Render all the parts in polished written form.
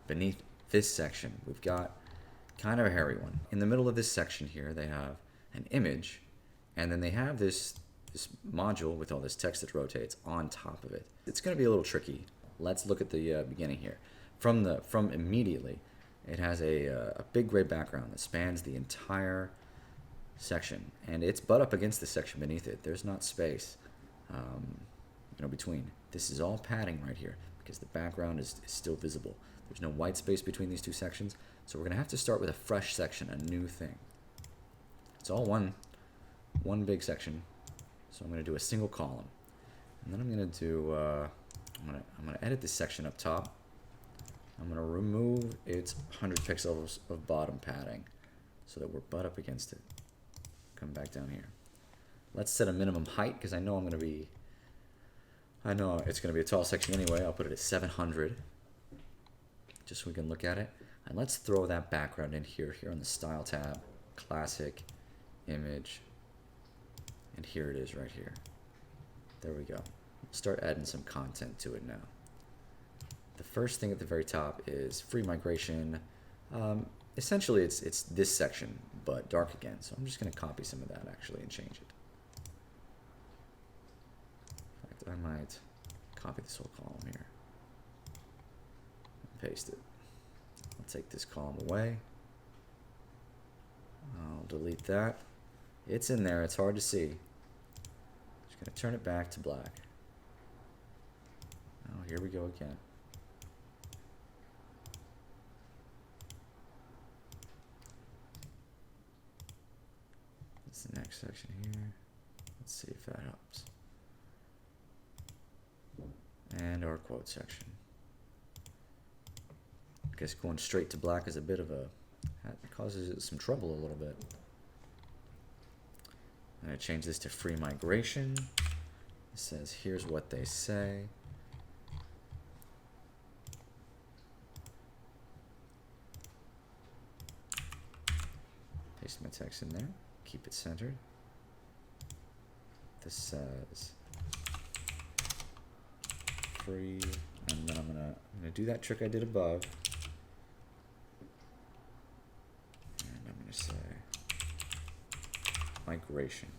beneath this section, we've got kind of a hairy one. In the middle of this section here, they have an image, and then they have this module with all this text that rotates on top of it. It's going to be a little tricky. Let's look at the beginning here. From immediately, it has a big gray background that spans the entire section, and it's butt up against the section beneath it. There's not space, between. This is all padding right here because the background is still visible. There's no white space between these two sections, so we're going to have to start with a fresh section, a new thing. It's all one big section, so I'm going to do a single column, and then I'm going to do I'm going to edit this section up top. I'm going to remove its 100 pixels of bottom padding so that we're butt up against it. Come back down here. Let's set a minimum height because I know it's going to be a tall section anyway. I'll put it at 700 just so we can look at it. And let's throw that background in here on the Style tab, Classic, Image, and here it is right here. There we go. Start adding some content to it now. The first thing at the very top is free migration. Essentially, it's this section, but dark again. So I'm just going to copy some of that actually and change it. In fact, I might copy this whole column here and paste it. I'll take this column away. I'll delete that. It's in there. It's hard to see. Just going to turn it back to black. Oh, here we go again. That's the next section here. Let's see if that helps. And our quote section. I guess going straight to black is a bit of that causes it some trouble a little bit. I'm going to change this to free migration. It says, here's what they say. Paste my text in there. Keep it centered. This says free, and then I'm gonna do that trick I did above, and I'm gonna say migration.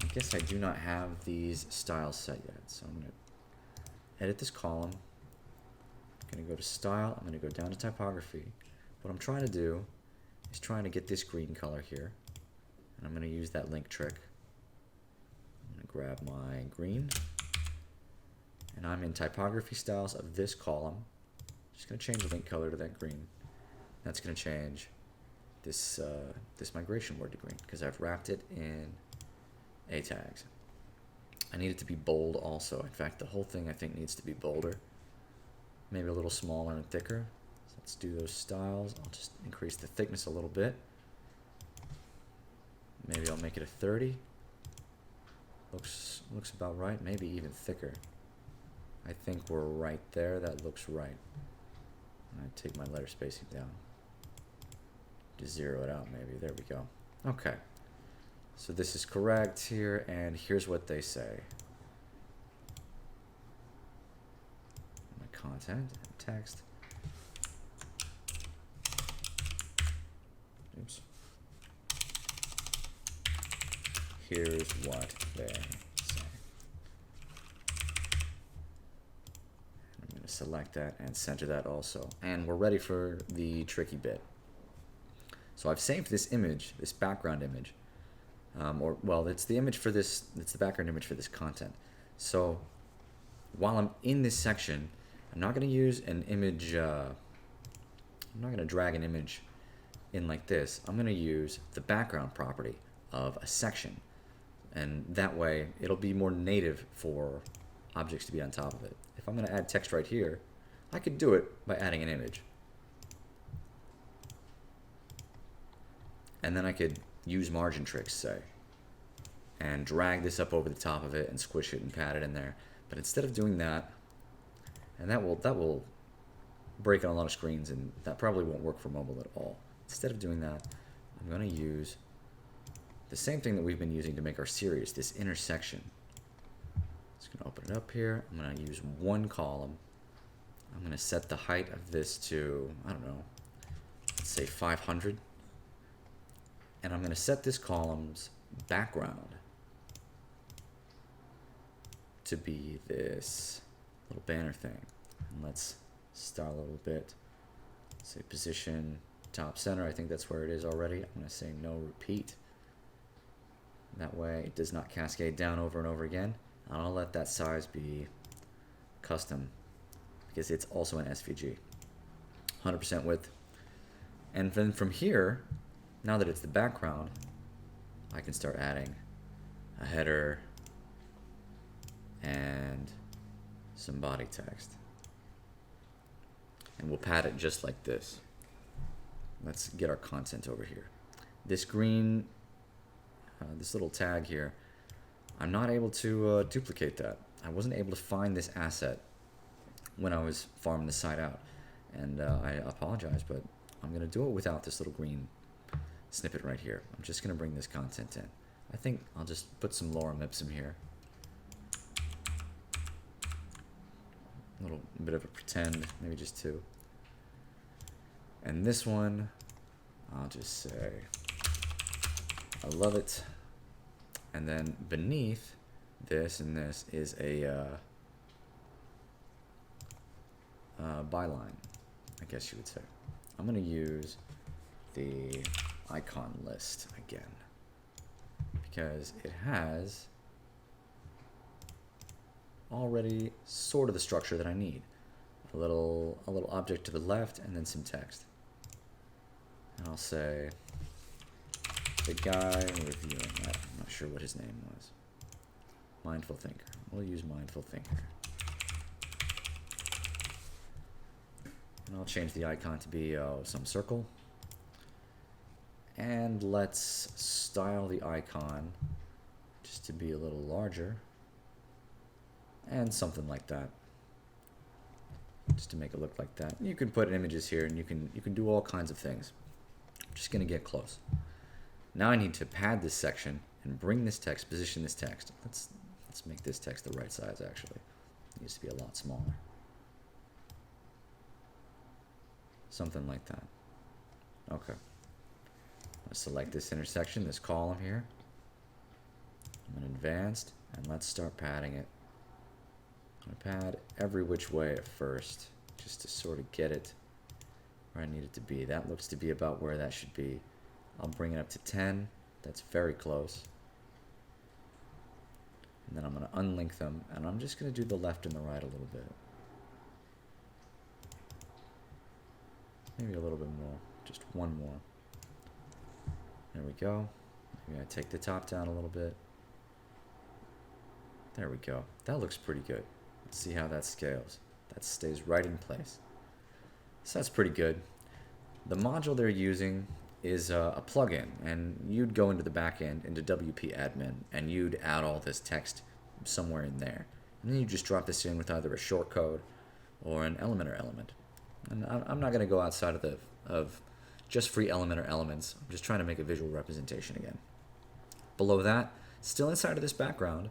I guess I do not have these styles set yet, so I'm gonna edit this column. I'm gonna go to style. I'm gonna go down to typography. What I'm trying to do is trying to get this green color here, and I'm going to use that link trick. I'm going to grab my green, and I'm in typography styles of this column. Just going to change the link color to that green. That's going to change this this migration word to green because I've wrapped it in A tags. I need it to be bold also. In fact, the whole thing I think needs to be bolder, maybe a little smaller and thicker. Let's do those styles. I'll just increase the thickness a little bit. Maybe I'll make it a 30. Looks about right. Maybe even thicker. I think we're right there. That looks right. I take my letter spacing down. Just zero it out maybe. There we go. Okay. So this is correct here, and here's what they say. My content and text. Oops. Here's what they say. I'm going to select that and center that also. And we're ready for the tricky bit. So I've saved this image, this background image. It's the image for this, it's the background image for this content. So while I'm in this section, I'm not going to use an image, I'm not going to drag an image in like this. I'm going to use the background property of a section, and that way it'll be more native for objects to be on top of it. If I'm going to add text right here, I could do it by adding an image, and then I could use margin tricks, say, and drag this up over the top of it and squish it and pat it in there. But instead of doing that, and that will break on a lot of screens, and that probably won't work for mobile at all. Instead of doing that, I'm going to use the same thing that we've been using to make our series, this intersection. Just gonna open it up here. I'm gonna use one column. I'm gonna set the height of this to, I don't know, let's say 500. And I'm gonna set this column's background to be this little banner thing. And let's style a little bit. Say position top center. I think that's where it is already. I'm going to say no repeat. That way it does not cascade down over and over again. I'll let that size be custom because it's also an SVG. 100% width. And then from here, now that it's the background, I can start adding a header and some body text. And we'll pad it just like this. Let's get our content over here. This green, this little tag here, I'm not able to duplicate that. I wasn't able to find this asset when I was farming the site out. And I apologize, but I'm going to do it without this little green snippet right here. I'm just going to bring this content in. I think I'll just put some lorem ipsum here. A little bit of a pretend, maybe just two. And this one, I'll just say, I love it. And then beneath this and this is a byline, I guess you would say. I'm going to use the icon list again because it has already sort of the structure that I need. A little object to the left and then some text. And I'll say the guy reviewing that. I'm not sure what his name was. Mindful Thinker. We'll use Mindful Thinker. And I'll change the icon to be some circle. And let's style the icon just to be a little larger. And something like that. Just to make it look like that. You can put images here and you can do all kinds of things. I'm just gonna get close. Now I need to pad this section and bring this text, position this text. Let's make this text the right size actually. It needs to be a lot smaller. Something like that. Okay. Let's select this intersection, this column here. I'm in advanced, and let's start padding it. I'm gonna pad every which way at first, just to sort of get it where I need it to be. That looks to be about where that should be. I'll bring it up to 10. That's very close. And then I'm gonna unlink them, and I'm just gonna do the left and the right a little bit. Maybe a little bit more, just one more. There we go. Maybe I take the top down a little bit. There we go. That looks pretty good. Let's see how that scales. That stays right in place. So that's pretty good. The module they're using is a plugin, and you'd go into the backend, into WP admin, and you'd add all this text somewhere in there. And then you just drop this in with either a shortcode or an Elementor element. And I'm not going to go outside of just free Elementor elements. I'm just trying to make a visual representation again. Below that, still inside of this background,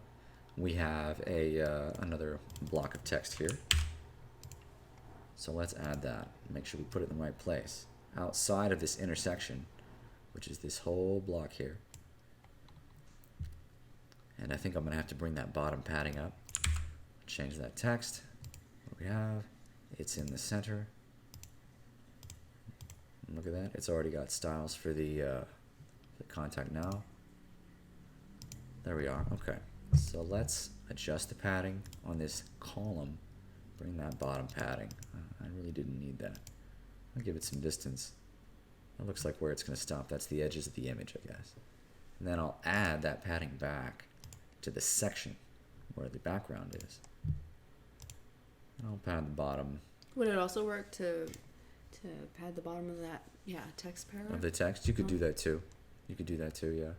we have another block of text here. So let's add that. Make sure we put it in the right place. Outside of this intersection, which is this whole block here. And I think I'm going to have to bring that bottom padding up. Change that text. What we have, it's in the center. Look at that. It's already got styles for the contact now. There we are. Okay. So let's adjust the padding on this column. Bring that bottom padding. I really didn't need that. I'll give it some distance. That looks like where it's going to stop. That's the edges of the image, I guess. And then I'll add that padding back to the section where the background is. And I'll pad the bottom. Would it also work to pad the bottom of that, text paragraph? Of the text? You could do that too. You could do that too, yeah.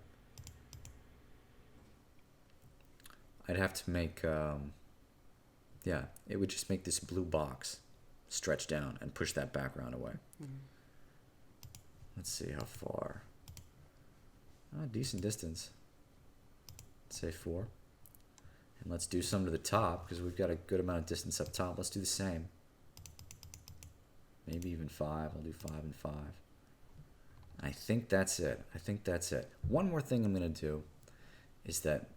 I'd have to make, it would just make this blue box stretch down and push that background away. Mm-hmm. Let's see how far. Decent distance. Let's say 4. And let's do some to the top because we've got a good amount of distance up top. Let's do the same. Maybe even 5. I'll do 5 and 5. I think that's it. I think that's it. One more thing I'm going to do is that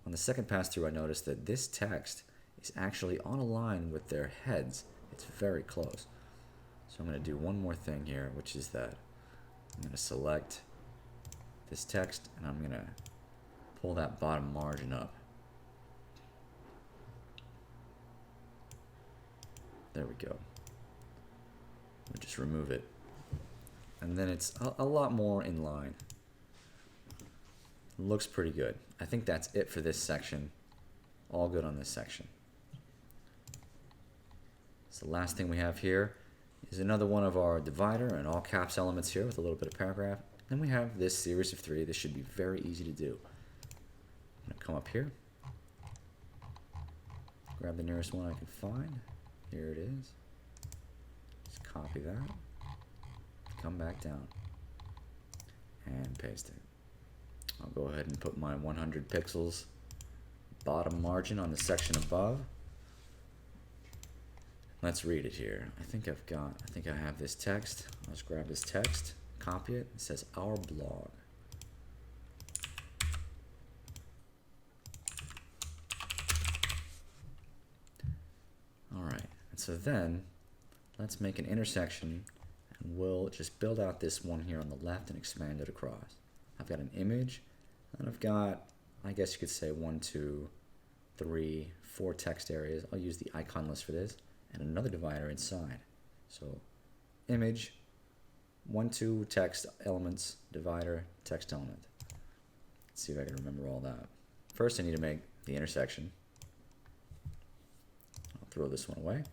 on the second pass through, I noticed that this text is actually on a line with their heads. It's very close. So I'm going to do one more thing here, which is that I'm going to select this text and I'm going to pull that bottom margin up. There we go. We'll just remove it. And then it's a lot more in line. Looks pretty good. I think that's it for this section. All good on this section. So the last thing we have here is another one of our divider and all caps elements here with a little bit of paragraph. Then we have this series of 3. This should be very easy to do. I'm going to come up here. Grab the nearest one I can find. Here it is. Just copy that. Come back down. And paste it. I'll go ahead and put my 100 pixels bottom margin on the section above. Let's read it here. I think I have this text. I'll just grab this text, copy it. It says our blog. All right, and so then let's make an intersection and we'll just build out this one here on the left and expand it across. I've got an image and I've got, I guess you could say 1, 2, 3, 4 text areas. I'll use the icon list for this and another divider inside. So image, 1, 2 text elements, divider, text element. Let's see if I can remember all that. First I need to make the intersection. I'll throw this one away.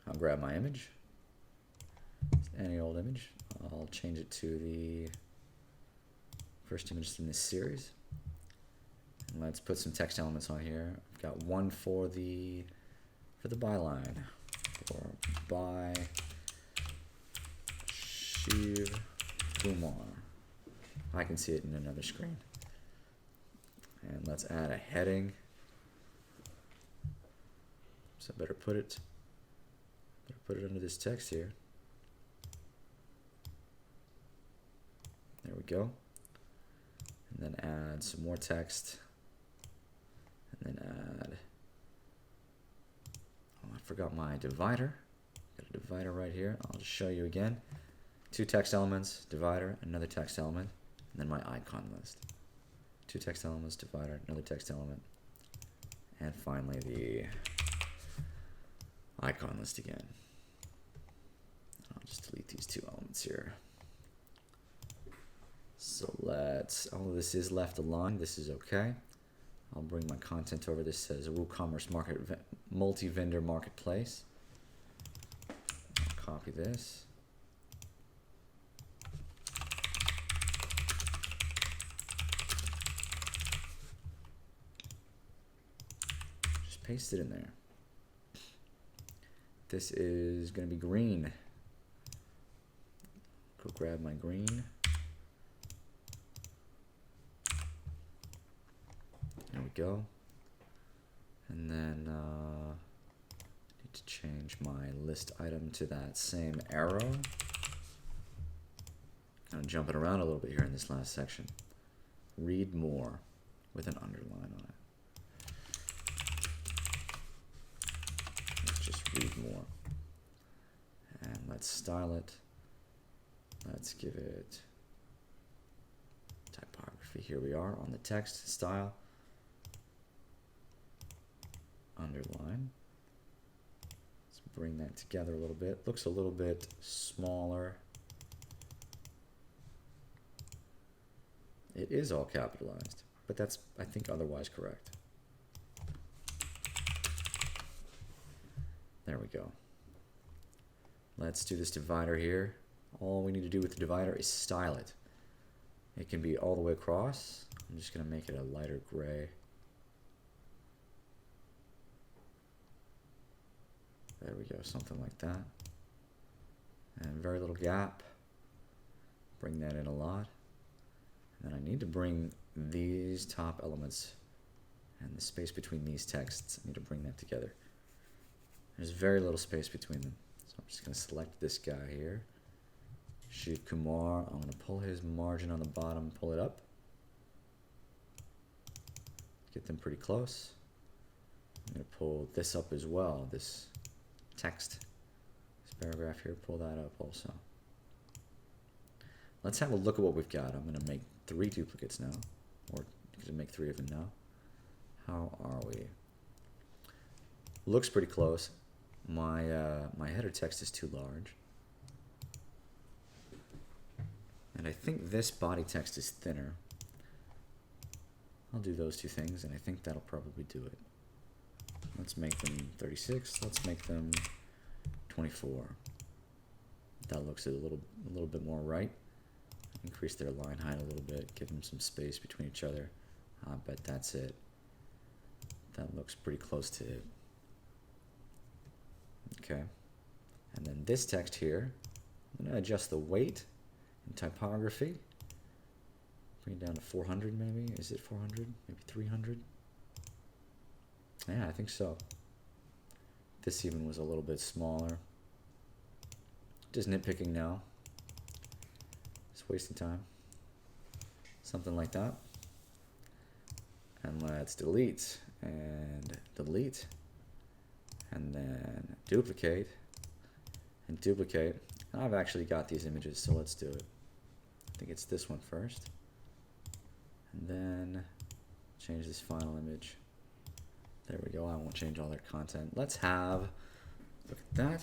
I'll grab my image, any old image. I'll change it to the first image in this series. And let's put some text elements on here. I've got one for the byline, or by Shiv Kumar. I can see it in another screen. And let's add a heading. So I better put it under this text here. There we go. And then add some more text. And then add, oh, I forgot my divider. Got a divider right here. I'll just show you again. 2 text elements, divider, another text element, and then my icon list. 2 text elements, divider, another text element, and finally the icon list again. I'll just delete these 2 elements here. So all of this is left aligned. This is okay. I'll bring my content over. This says WooCommerce multi-vendor marketplace. I'll copy this. Just paste it in there. This is going to be green. Go grab my green. There we go. And then I need to change my list item to that same arrow. Kind of jumping around a little bit here in this last section. Read more with an underline on it. Let's just read more. And let's style it. Let's give it typography. Here we are on the text style. Underline. Let's bring that together a little bit. Looks a little bit smaller. It is all capitalized, but that's, I think, otherwise correct. There we go. Let's do this divider here. All we need to do with the divider is style it. It can be all the way across. I'm just going to make it a lighter gray. There we go, something like that. And very little gap. Bring that in a lot. And then I need to bring these top elements and the space between these texts. I need to bring that together. There's very little space between them. So I'm just going to select this guy here. Shiv Kumar. I'm going to pull his margin on the bottom, pull it up. Get them pretty close. I'm going to pull this up as well, this text, this paragraph here, pull that up also. Let's have a look at what we've got. I'm going to make 3 duplicates now, or going to make 3 of them now. How are we? Looks pretty close. My header text is too large. And I think this body text is thinner. I'll do those 2 things, and I think that'll probably do it. Let's make them 36. Let's make them 24. That looks a little bit more right. Increase their line height a little bit. Give them some space between each other. I bet that's it. That looks pretty close to it. Okay. And then this text here, I'm going to adjust the weight and typography. Bring it down to 400 maybe. Is it 400? Maybe 300? Yeah, I think so. This even was a little bit smaller. Just nitpicking now. Just wasting time. Something like that. And let's delete and delete. And then duplicate and duplicate. And I've actually got these images, so let's do it. I think it's this one first. And then change this final image. There we go. I won't change all their content. Let's have, look at that.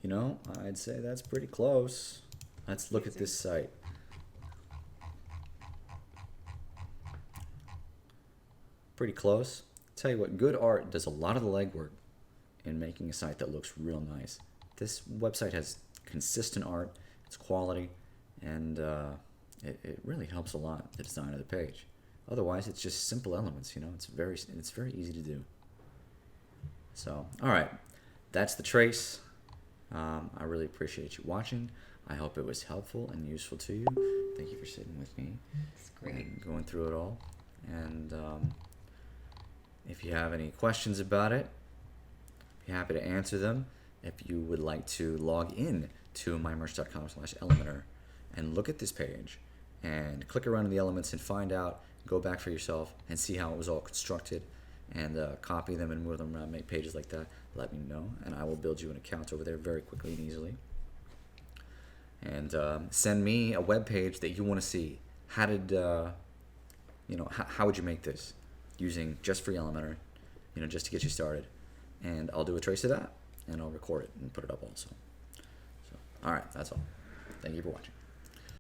You know, I'd say that's pretty close. Let's look at this site. Pretty close. Tell you what, good art does a lot of the legwork in making a site that looks real nice. This website has consistent art, it's quality, and it really helps a lot, the design of the page. Otherwise, it's just simple elements, you know, it's very easy to do. So, all right, that's the trace. I really appreciate you watching. I hope it was helpful and useful to you. Thank you for sitting with me. It's great. And going through it all. And if you have any questions about it, I'd be happy to answer them. If you would like to log in to mymerch.com/Elementor and look at this page and click around in the elements and find out, go back for yourself and see how it was all constructed, and copy them and move them around, make pages like that, let me know, and I will build you an account over there very quickly and easily. And send me a web page that you want to see. How did, you know, how would you make this using just free Elementor, you know, just to get you started. And I'll do a trace of that, and I'll record it and put it up also. So, all right, that's all. Thank you for watching.